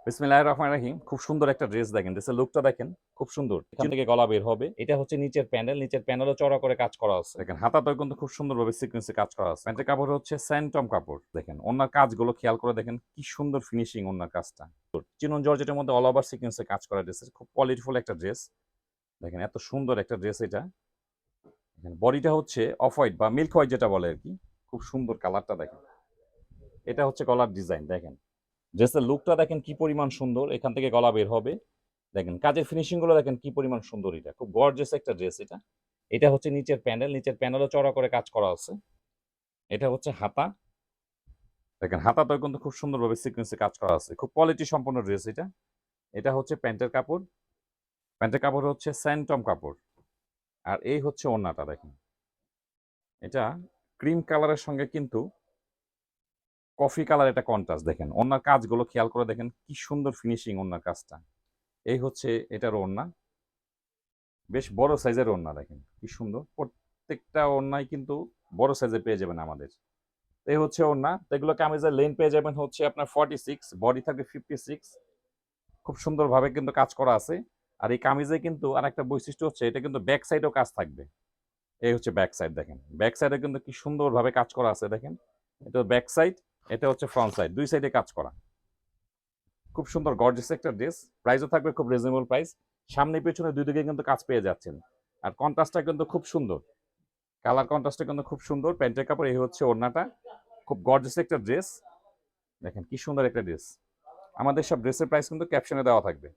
বিসমিল্লাহির রহমানির রহিম। খুব সুন্দর একটা ড্রেস দেখেন। ড্রেসের লুকটা দেখেন, খুব সুন্দর। এখান থেকে গলা বের হবে। এটা হচ্ছে নিচের প্যানেল। নিচের প্যানেলও চওড়া করে কাজ করা আছে। দেখেন হাতাতেও কিন্তু খুব সুন্দরভাবে সিকোয়েন্সে কাজ করা আছে। প্যান্টের কাপড় হচ্ছে স্যান্টম কাপড়। দেখেন ওনার কাজগুলো খেয়াল করে দেখেন কি সুন্দর ফিনিশিং ওনার কাজটা। চিনন জর্জেটের মধ্যে অল ওভার সিকোয়েন্সে কাজ করা ড্রেস। খুব কোয়ালিটিফুল একটা ড্রেস। দেখেন এত সুন্দর একটা ড্রেস এটা। দেখেন বডিটা হচ্ছে অফ হোয়াইট বা মিল্ক হোয়াইট যেটা বলে আরকি। খুব সুন্দর কালারটা দেখেন। এটা হচ্ছে গলার ডিজাইন দেখেন। ড্রেসের লুকটা দেখেন কি পরিমাণ সুন্দর। এখান থেকে গলা বের হবে। দেখেন কাজের ফিনিশিং গুলো দেখেন কি পরিমাণ সুন্দর। এটা খুব গর্জিয়াস একটা ড্রেস এটা। এটা হচ্ছে নিচের প্যানেল। নিচের প্যানেলও চওড়া করে কাজ করা আছে। এটা হচ্ছে হাতা। দেখেন হাতাতেও কিন্তু খুব সুন্দরভাবে সিকোয়েন্সে কাজ করা আছে। খুব কোয়ালিটি সম্পন্ন ড্রেস এটা। এটা হচ্ছে প্যান্টের কাপড়। প্যান্টের কাপড় হচ্ছে স্যান্টম কাপড়। আর এই হচ্ছে ওড়নাটা দেখেন। এটা ক্রিম কালারের সঙ্গে কিন্তু কফি কালার একটা কন্ট্রাস্ট দেখেন। ওড়নার কাজগুলো খেয়াল করে দেখেন কি সুন্দর ফিনিশিং ওড়নার কাজটা। এই হচ্ছে এটার ওড়না। বেশ বড় সাইজের ওড়না দেখেন কি সুন্দর। প্রত্যেকটা ওড়নাই কিন্তু বড় সাইজে পেয়ে যাবেন আমাদের। এই হচ্ছে ওড়না। তো এগুলো কামিজের লেন পেয়ে যাবেন হচ্ছে আপনার 46, বডি থাকবে 56। খুব সুন্দরভাবে কিন্তু কাজ করা আছে। আর এই কামিজে কিন্তু আরেকটা বৈশিষ্ট্য হচ্ছে এটা কিন্তু ব্যাক সাইডেও কাজ থাকবে। এই হচ্ছে ব্যাক সাইড দেখেন। ব্যাক সাইডে কিন্তু কি সুন্দরভাবে কাজ করা আছে দেখেন। এটা ব্যাক সাইড, এটা হচ্ছে ফ্রন্ট সাইড। দুই সাইডে কাজ করা। খুব সুন্দর গর্জিয়াস একটা ড্রেস। প্রাইসও থাকবে খুব রিজনেবল প্রাইস। সামনে পেছনে দুই দিকে কিন্তু কাজ পেয়ে যাচ্ছেন। আর কন্ট্রাস্টটা কিন্তু খুব সুন্দর। কালার কন্ট্রাস্টটা কিন্তু খুব সুন্দর। প্যান্টের কাপড় এই হচ্ছে ওড়নাটা। খুব গর্জিয়াস একটা ড্রেস। দেখেন কি সুন্দর একটা ড্রেস। আমাদের সব ড্রেসের প্রাইস কিন্তু ক্যাপশনে দেওয়া থাকবে।